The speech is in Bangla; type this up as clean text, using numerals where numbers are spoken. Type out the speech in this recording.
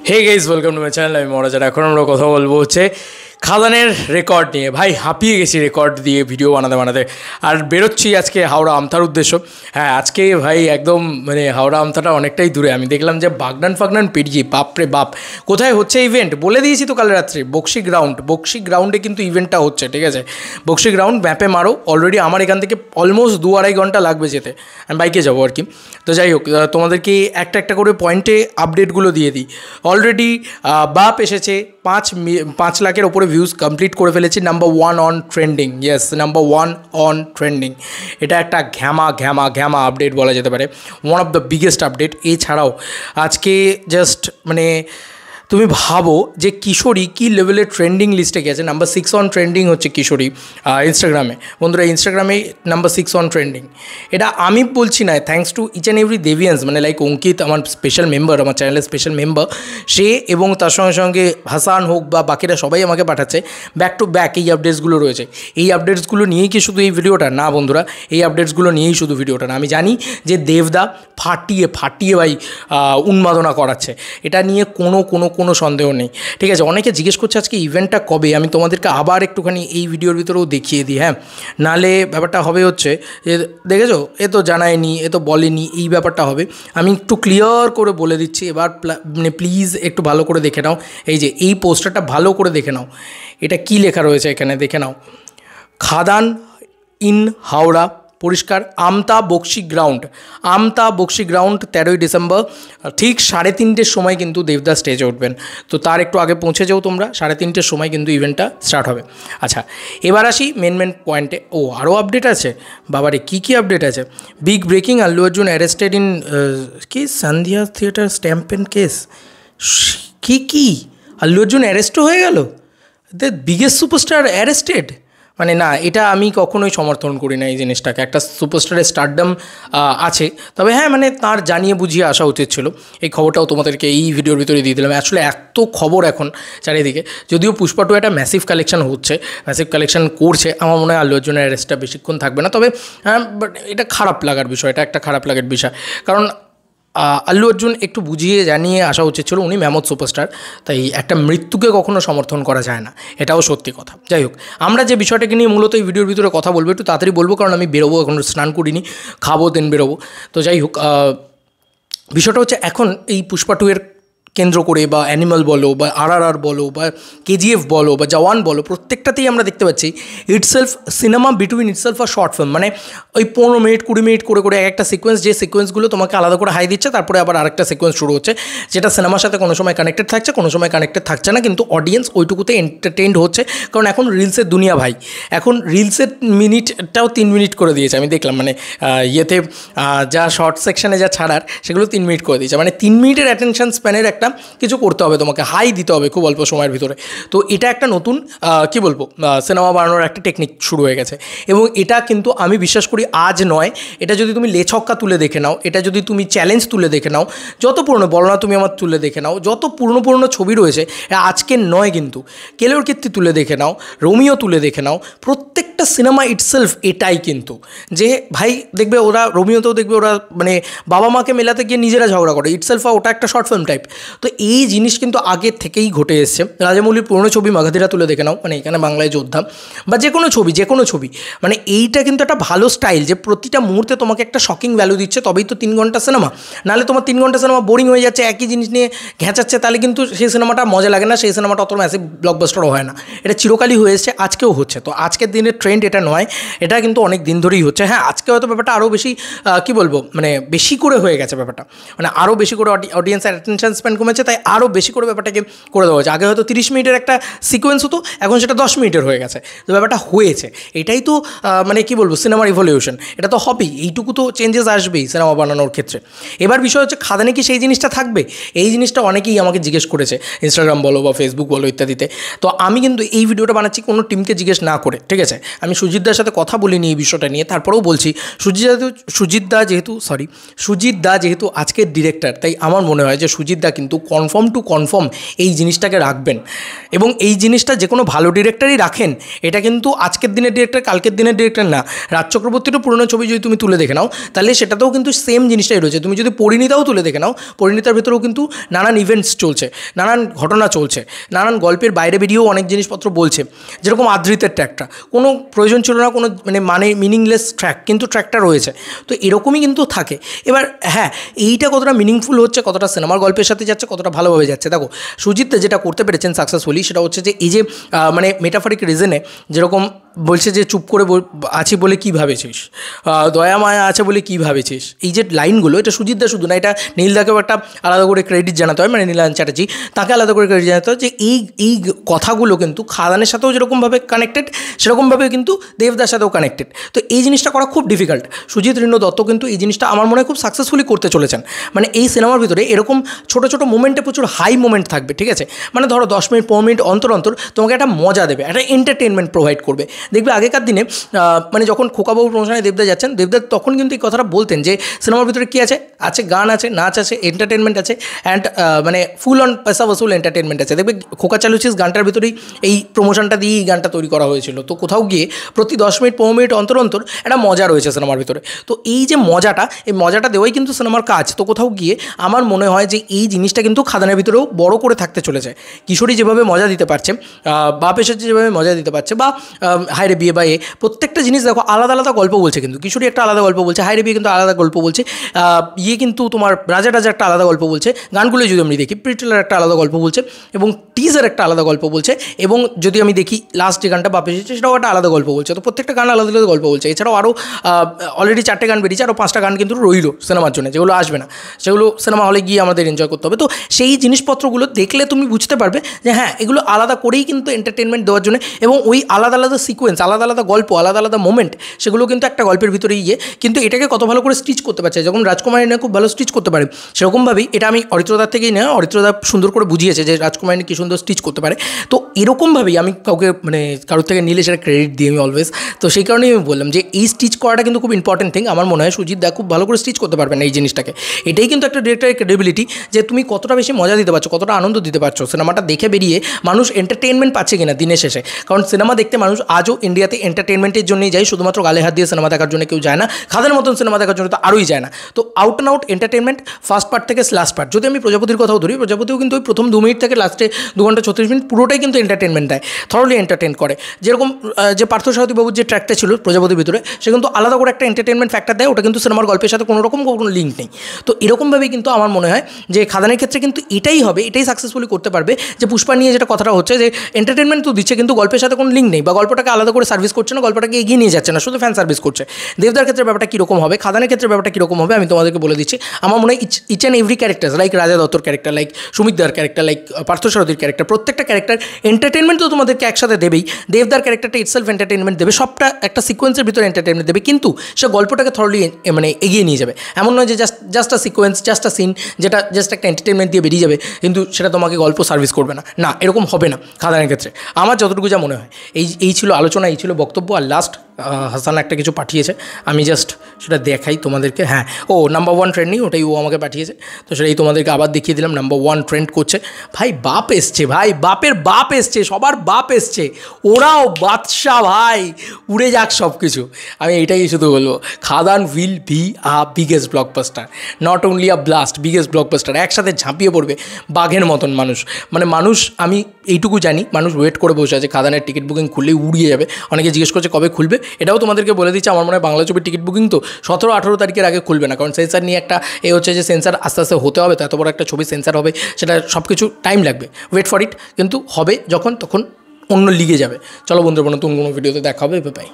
Hey guys, welcome to my channel. আমি মহারাজার। এখন আমরা কথা বলবো হচ্ছে খাদানের রেকর্ড নিয়ে। ভাই হাঁপিয়ে গেছি রেকর্ড দিয়ে ভিডিও বানাতে বানাতে। আর বেরোচ্ছি আজকে হাওড়া আমতার উদ্দেশ্য। হ্যাঁ, আজকে ভাই একদম হাওড়া আমতাটা অনেকটাই দূরে। আমি দেখলাম যে বাগনান ফাগনান পেরিয়ে, বাপরে বাপ, কোথায় হচ্ছে ইভেন্ট বলে দিয়েছি তো কাল রাত্রে। বক্সি গ্রাউন্ডে কিন্তু ইভেন্টটা হচ্ছে, ঠিক আছে? বক্সি গ্রাউন্ড ম্যাপে মারো। অলরেডি আমার এখান থেকে অলমোস্ট 2-2.5 ঘন্টা লাগবে যেতে। আমি বাইকে যাবো আর কি। তো যাই হোক, তোমাদেরকে একটা একটা করে পয়েন্টে আপডেটগুলো দিয়ে দিই। অলরেডি বাপ এসেছে, 5 লাখের ওপরে ভিউজ কমপ্লিট করে ফেলেছি। Number 1 on trending. Yes, number 1 on trending. এটা একটা ঘ্যামা আপডেট বলা যেতে পারে, one of the biggest update. এছাড়াও আজকে জাস্ট তুমি ভাবো যে কিশোরী কী লেভেলের ট্রেন্ডিং লিস্টে গেছে। নাম্বার 6 অন ট্রেন্ডিং হচ্ছে কিশোরী ইনস্টাগ্রামে। বন্ধুরা, ইনস্টাগ্রামে নাম্বার 6 অন ট্রেন্ডিং। এটা আমি বলছি না, thanks to each and every Devians, like Ankit, আমার স্পেশাল মেম্বার, আমার চ্যানেলের স্পেশাল মেম্বার, সে এবং তার সঙ্গে সঙ্গে হাসান হোক বা বাকিরা সবাই আমাকে পাঠাচ্ছে। ব্যাক টু ব্যাক এই আপডেটসগুলো রয়েছে। এই আপডেটসগুলো নিয়েই কি শুধু এই ভিডিওটা না বন্ধুরা? এই আপডেটসগুলো নিয়েই শুধু ভিডিওটা না। আমি জানি যে দেবদা ফাটিয়ে ভাই উন্মাদনা করাচ্ছে। এটা নিয়ে কোনো সন্দেহ নেই, ঠিক আছে? অনেকে জিজ্ঞেস করছে আজকে ইভেন্টটা কবে। আমি তোমাদেরকে আবার একটুখানি এই ভিডিওর ভিতরেও দেখিয়ে দিই, হ্যাঁ? নালে ব্যাপারটা হবে হচ্ছে যে দেখেছো, এ তো জানায়নি, এ তো বলেনি, এই ব্যাপারটা হবে। আমি একটু ক্লিয়ার করে বলে দিচ্ছি এবার, প্লিজ একটু ভালো করে দেখে নাও। এই যে এই পোস্টারটা ভালো করে দেখে নাও, এটা কি লেখা রয়েছে এখানে দেখে নাও। খাদান ইন হাওড়া পরিষ্কার। আমতা বক্সি গ্রাউন্ড 13ই ডিসেম্বর ঠিক 3:30-র সময় কিন্তু দেবদা স্টেজে উঠবেন। তো তার একটু আগে পৌঁছে যাও তোমরা, 3:30-র সময় কিন্তু ইভেন্টটা স্টার্ট হবে। আচ্ছা, এবার আসি মেন পয়েন্টে। আরও আপডেট আছে বাবারে, কী আপডেট আছে? Big breaking, Allu Arjun arrested in কি সন্ধ্যা থিয়েটার স্ট্যাম্প এন্ড কেস। কি আল্লু অর্জুন অ্যারেস্টও হয়ে গেল? The biggest superstar arrested? না, এটা আমি কখনোই সমর্থন করি না এই জিনিসটাকে। একটা সুপারস্টারের স্টারডম আছে, তবে হ্যাঁ তার জানিয়ে বুঝিয়ে আসা উচিত ছিল। এই খবরটাও তোমাদেরকে এই ভিডিওর ভিতরে দিয়ে দিলাম। আসলে এত খবর এখন চারিদিকে, যদিও পুষ্পা 2 একটা ম্যাসিভ কালেকশন করছে, আমার মনে হয় আল্লু অর্জুনের অ্যারেস্টটা বেশিক্ষণ থাকবে না। তবে হ্যাঁ, বাট এটা খারাপ লাগার বিষয়, এটা একটা খারাপ লাগার বিষয়। কারণ আল্লু অর্জুন একটু বুঝিয়ে জানিয়ে আসা উচিত ছিল। উনি ম্যামথ সুপারস্টার, তাই একটা মৃত্যুকে কখনো সমর্থন করা যায় না, এটাও সত্যি কথা। যাই হোক, আমরা যে বিষয়টাকে নিয়ে মূলত এই ভিডিওর ভিতরে কথা বলবো, একটু তাড়াতাড়ি বলবো কারণ আমি বেরোবো, এখন স্নান করিনি, খাবো দেন বেরোবো। তো যাই হোক, বিষয়টা হচ্ছে এখন এই পুষ্পা 2 এর কেন্দ্র করে বা অ্যানিমাল বলো বা RRR বলো বা KGF বলো বা জওয়ান বলো, প্রত্যেকটাতেই আমরা দেখতে পাচ্ছি ইটসেলফ সিনেমা বিটুইন ইটসেলফ আর শর্ট ফিল্ম। ওই 15 মিনিট 20 মিনিট করে একটা সিকোয়েন্স, যে সিকোয়েন্সগুলো তোমাকে আলাদা করে হাই দিচ্ছে, তারপরে আবার আরেকটা সিকোয়েন্স শুরু হচ্ছে, যেটা সিনেমার সাথে কোনো সময় কানেক্টেড থাকছে, কোনো সময় কানেক্টেড থাকছে না, কিন্তু অডিয়েন্স ওইটুকুতে এন্টারটেইনড হচ্ছে। কারণ এখন রিলসের দুনিয়া ভাই, এখন রিলসের মিনিটটাও 3 মিনিট করে দিয়েছে। আমি দেখলাম ইয়েতে যা শর্ট সেকশানে যা ছাড়ার, সেগুলো 3 মিনিট করে দিয়েছে। 3 মিনিটের অ্যাটেনশন স্প্যানের একটা কিছু করতে হবে, তোমাকে হাই দিতে হবে খুব অল্প সময়ের ভিতরে। তো এটা একটা নতুন কি বলবো, সিনেমা বানানোর একটা টেকনিক শুরু হয়ে গেছে। এবং এটা কিন্তু আমি বিশ্বাস করি আজ নয়, এটা যদি তুমি লেছক্কা তুলে দেখে নাও, এটা যদি তুমি চ্যালেঞ্জ তুলে দেখে নাও, যত পুরনো বলো না তুমি আমার তুলে দেখে নাও, যত পুরনো ছবি রয়েছে আজকের নয়, কিন্তু কেলোর কীর্তি তুলে দেখে নাও, রোমিও তুলে দেখে নাও, প্রত্যেকটা সিনেমা ইটসেলফ এটাই কিন্তু, যে ভাই দেখবে ওরা রোমিওতেও দেখবে ওরা বাবা মাকে মেলাতে গিয়ে নিজেরা ঝগড়া করে, ইটসেলফ ওটা একটা শর্ট ফিল্ম টাইপ। তো এই জিনিস কিন্তু আগে থেকেই ঘটে এসছে। রাজামৌলির পুরনো ছবি মাগাধিরা তুলে দেখে নাও, এখানে বাংলায় যোদ্ধা বা যে কোনো ছবি, এইটা কিন্তু একটা ভালো স্টাইল, যে প্রতিটা মুহূর্তে তোমাকে একটা শকিং ভ্যালু দিচ্ছে, তবেই তো 3 ঘন্টা সিনেমা। নাহলে তোমার 3 ঘন্টা সিনেমা বোরিং হয়ে যাচ্ছে, একই জিনিস নিয়ে ঘেঁচাচ্ছে, তাহলে কিন্তু সেই সিনেমাটা মজা লাগে না, সেই সিনেমাটা অত ম্যাসিভ ব্লকবাস্টারও হয় না। এটা চিরকালই হয়ে এসছে, আজকেও হচ্ছে। তো আজকের দিনের ট্রেন্ড এটা নয়, এটা কিন্তু অনেক দিন ধরেই হচ্ছে। হ্যাঁ, আজকে হয়তো ব্যাপারটা আরও বেশি কী বলবো, বেশি করে হয়ে গেছে ব্যাপারটা, আরও বেশি করে অডিয়েন্সের অ্যাটেনশন স্প্যান কমেছে, তাই আরও বেশি করে ব্যাপারটাকে করে দেওয়া হয়েছে। আগে হয়তো 30 মিনিটের একটা সিকোয়েন্স হতো, এখন সেটা 10 মিনিটের হয়ে গেছে। তো ব্যাপারটা হয়েছে, এটাই তো কী বলবো, সিনেমার ইভলিউশন। এটা তো হবেই, এইটুকু তো চেঞ্জেস আসবেই সিনেমা বানানোর ক্ষেত্রে। এবার বিষয় হচ্ছে খাদানে কি সেই জিনিসটা থাকবে? এই জিনিসটা অনেকেই আমাকে জিজ্ঞেস করেছে, ইনস্টাগ্রাম বলো বা ফেসবুক বলো ইত্যাদিতে। তো আমি কিন্তু এই ভিডিওটা বানাচ্ছি কোনো টিমকে জিজ্ঞেস না করে, ঠিক আছে? আমি সুজিতদার সাথে কথা বলিনি এই বিষয়টা নিয়ে, তারপরেও বলছি সুজিত দা যেহেতু আজকের ডিরেক্টর, তাই আমার মনে হয় যে সুজিত দা কিন্তু কনফার্ম টু কনফার্ম এই জিনিসটাকে রাখবেন, এবং এই জিনিসটা যে কোনো ভালো ডিরেক্টরই রাখেন। এটা কিন্তু আজকের দিনের ডিরেক্টর কালকের দিনের ডিরেক্টর না। রাজ চক্রবর্তীরও পুরোনো ছবি যদি তুমি তুলে দেখে নাও, তাহলে সেটাতেও কিন্তু সেম জিনিসটাই রয়েছে। তুমি যদি পরিণীতাও তুলে দেখে নাও, পরিণীতার ভেতরেও কিন্তু নানান ইভেন্টস চলছে, নানান ঘটনা চলছে, নানান গল্পের বাইরে বেরিয়েও অনেক জিনিসপত্র বলছে। যেরকম আদ্রিতের ট্র্যাকটা কোনো প্রয়োজন ছিল না, কোনো মানে মিনিংলেস ট্র্যাক, কিন্তু ট্র্যাকটা রয়েছে। তো এরকমই কিন্তু থাকে। এবার হ্যাঁ, এইটা কতটা মিনিংফুল হচ্ছে, কতটা সিনেমার গল্পের সাথে যাচ্ছে, কতটা ভালোভাবে যাচ্ছে। দেখো সুজিত যেটা করতে পেরেছেন সাকসেসফুলি, সেটা হচ্ছে যে এই যে মানে মেটাফরিক রিজনে যেরকম বলছে যে চুপ করে আছি বলে কী ভাবেছিস, দয়া মায়া আছে বলে কী ভাবেছিস, এই যে লাইনগুলো, এটা সুজিত দা শুধু না, এটা নীলদাকেও একটা আলাদা করে ক্রেডিট জানাতে হয়, মানে নীলায়ন চ্যাটার্জি, তাকে আলাদা করে ক্রেডিট জানাতে হয় যে এই কথাগুলো কিন্তু খাদানের সাথেও যেরকমভাবে কানেক্টেড, সেরকমভাবে কিন্তু দেবদার সাথেও কানেক্টেড। তো এই জিনিসটা করা খুব ডিফিকাল্ট। সুজিত ঋণ দত্ত কিন্তু এই জিনিসটা আমার মনে হয় খুব সাকসেসফুলি করতে চলেছেন। মানে এই সিনেমার ভিতরে এরকম ছোটো ছোটো মোমেন্টে প্রচুর হাই মোমেন্ট থাকবে, ঠিক আছে? মানে ধরো 10 মিনিট 15 মিনিট অন্তর অন্তর তোমাকে একটা মজা দেবে, একটা এন্টারটেনমেন্ট প্রোভাইড করবে। দেখবে আগেকার দিনে মানে যখন খোকাবাবু প্রমোশনে দেবদা যাচ্ছেন, দেবদা তখন কিন্তু এই কথাটা বলতেন যে সিনেমার ভিতরে কী আছে, গান আছে, নাচ আছে, এন্টারটেনমেন্ট আছে, অ্যান্ড মানে ফুল অন পয়সা ওসুল এন্টারটেনমেন্ট আছে। দেখবে খোকা চালুচিস গানটার ভিতরেই এই প্রমোশনটা দিয়ে এই গানটা তৈরি করা হয়েছিল। তো কোথাও গিয়ে প্রতি 10 মিনিট 15 মিনিট অন্তর অন্তর একটা মজা রয়েছে সিনেমার ভিতরে। তো এই যে মজাটা, এই মজাটা দেওয়াই কিন্তু সিনেমার কাজ। তো কোথাও গিয়ে আমার মনে হয় যে এই জিনিসটা কিন্তু খাদানের ভিতরেও বড় করে থাকতে চলেছে। কিশোরী যেভাবে মজা দিতে পারছে, বাপ এসেছে যেভাবে মজা দিতে পারছে, বা হায়রে বিয়ে বা প্রত্যেকটা জিনিস দেখো আলাদা আলাদা গল্প বলছে। কিন্তু কিশোরী একটা আলাদা গল্প বলছে, হায়রে বিয়ে কিন্তু আলাদা গল্প বলছে, কিন্তু তোমার রাজা একটা আলাদা গল্প বলছে, গানগুলো যদি আমি দেখি প্রিটেলার একটা আলাদা গল্প বলছে, এবং টিজার একটা আলাদা গল্প বলছে, এবং যদি আমি দেখি লাস্ট যে গানটা বাপ এসেছে সেটাও একটা আলাদা গল্প বলছে। তো প্রত্যেকটা গান আলাদা আলাদা গল্প বলছে। এছাড়াও আরও অলরেডি 4টে গান বেরিয়েছে, আরও 5টা গান কিন্তু রইল সিনেমার জন্য, যেগুলো আসবে না, সেগুলো সিনেমা হলে গিয়ে আমাদের এনজয় করতে হবে। তো সেই জিনিসপত্রগুলো দেখলে তুমি বুঝতে পারবে যে হ্যাঁ, এগুলো আলাদা করেই কিন্তু এন্টারটেনমেন্ট দেওয়ার জন্য, এবং ওই আলাদা আলাদা সিকোয়েন্স, আলাদা আলাদা গল্প, আলাদা আলাদা মোমেন্ট, সেগুলো কিন্তু একটা গল্পের ভিতরেই কিন্তু এটাকে কত ভালো করে স্টিচ করতে পারছে। যখন রাজকুমারী খুব ভালো স্টিচ করতে পারে, সেরকমভাবেই এটা আমি অরিত্রদার থেকেই নেওয়া, অরিত্রদা সুন্দর করে বুঝিয়েছে যে রাজকুমারী কী সুন্দর স্টিচ করতে পারে। তো এরকমভাবেই আমি কাউকে মানে কারোর থেকে নিলে সেটা ক্রেডিট দিই আমি অলওয়েজ। তো সেই কারণেই আমি বললাম যে এই স্টিচ করাটা কিন্তু খুব ইম্পর্টেন্ট থিং। আমার মনে হয় সুজিত দা খুব ভালো করে স্টিচ করতে পারবেন এই জিনিসটাকে। এটাই কিন্তু একটা ডিরেক্টরের ক্রেডিবিলিটি, যে তুমি কতটা বেশি মজা দিতে পারছো, কতটা আনন্দ দিতে পারছো, সিনেমাটা দেখে বেরিয়ে মানুষ এন্টারটেনমেন্ট পাচ্ছে কিনা দিনের শেষে। কারণ সিনেমা দেখতে মানুষ আজও ইন্ডিয়াতে এন্টারটেনমেন্টের জন্যই যায়, শুধুমাত্র গালে হাত দিয়ে সিনেমা দেখার জন্য কেউ যায় না। খাদের মতন সিনেমা দেখার জন্য তো আরোই যায় না। তো out and out entertainment first part থেকে লাস্ট পার্ট। যদি আমি প্রজাপতির কথাও ধরি, প্রজাপতিও কিন্তু ওই প্রথম 2 মিনিট থেকে লাস্টে 2 ঘন্টা 36 মিনিট পুরোটাই কিন্তু এন্টারটেনমেন্ট দেয়, থরলি এন্টারটেন করে। যেরকম যে পার্থসারথী বাবুর যে ট্র্যাকটা ছিল প্রজাপতির ভিতরে, সে কিন্তু আলাদা করে একটা এন্টারটেনমেন্ট ফ্যাক্টর দেয়, ওটা কিন্তু সিনেমার গল্পের সাথে কোনো রকম কোনো লিঙ্ক নেই। তো এরকমভাবেই কিন্তু আমার মনে হয় যে খাদানের ক্ষেত্রে কিন্তু এটাই হবে, এটাই সাকসেসফুলি করতে পারবে। যে পুষ্পা নিয়ে যেটা কথাটা হচ্ছে যে এন্টারটেনমেন্ট তো দিচ্ছে, কিন্তু গল্পের সাথে কোনো লিঙ্ক নেই, বা গল্পটাকে আলাদা করে সার্ভিস করছে না, গল্পটাকে এগিয়ে নিয়ে যাচ্ছে না, শুধু ফ্যান সার্ভিস করছে। দেবদার ক্ষেত্রে ব্যাপারটা কীরকম হবে, খাদানের ক্ষেত্রে ব্যাপারটা কীরকম হবে আমি তোমাদেরকে বলে দিচ্ছি। আমার মনে হয় each and every character, like Raja দত্তর ক্যারেক্টার, লাইক সুমিতদার ক্যারেক্টার, লাইক পার্থসারথীর ক্যারেক্টার, প্রত্যেকটা ক্যারেক্টার এন্টারটেনমেন্ট তো তোমাদেরকে একসাথে দেবেই। দেবদার ক্যারেক্টারটা ইটসেলফ এন্টারটেনমেন্ট দেবে, সবটা একটা সিকোয়েন্সের ভিতরে এন্টারটেনমেন্ট দেবে, কিন্তু সে গল্পটাকে থরলি মানে এগিয়ে নিয়ে যাবে। এমন নয় যে just a sequence, just a scene, যেটা জাস্ট একটা এন্টারটেনমেন্ট দিয়ে বেরিয়ে যাবে, কিন্তু সেটা তোমাকে গল্প সার্ভিস করবে না। না, এরকম হবে না খাদানের ক্ষেত্রে, আমার যতটুকু যা মনে হয়। এই ছিল আলোচনা, এই ছিল বক্তব্য। আর লাস্ট হাসান একটা কিছু পাঠিয়েছে, আমি জাস্ট সেটা দেখাই তোমাদেরকে। হ্যাঁ, নাম্বার 1 ট্রেন্ডিং, ওটাই ও আমাকে পাঠিয়েছে, তো সেটাই তোমাদেরকে আবার দেখিয়ে দিলাম। নাম্বার 1 ট্রেন্ড করছে। ভাই বাপ এসছে, ভাই বাপের বাপ এসছে, সবার বাপ এসছে, ওরাও বাদশা ভাই, উড়ে যাক সব কিছু। আমি এটাই শুধু বলবো, Khadaan will be a biggest blockbuster, not only a blast, biggest blockbuster. একসাথে ঝাঁপিয়ে পড়বে বাঘের মতন মানুষ, মানে মানুষ, আমি এইটুকু জানি, মানুষ ওয়েট করে বসে আছে খাদানের টিকিট বুকিং খুললেই উড়িয়ে যাবে। অনেকে জিজ্ঞেস করছে কবে খুলবে, এটাও তোমাদেরকে বলে দিচ্ছি। আমার মনে হয় বাংলা ছবির টিকিট বুকিং তো 17-18 তারিখের আগে খুলবে না, কারণ সেন্সার নিয়ে একটা হচ্ছে যে সেন্সার আস্তে আস্তে হতে হবে, তো এত বড় একটা ছবি সেন্সার হবে, সেটা সব কিছু টাইম লাগবে, ওয়েট ফর ইট। কিন্তু হবে যখন, তখন অন্য লিগে যাবে। চলো বন্ধুরা, নতুন কোনো ভিডিওতে দেখা হবে, বাই।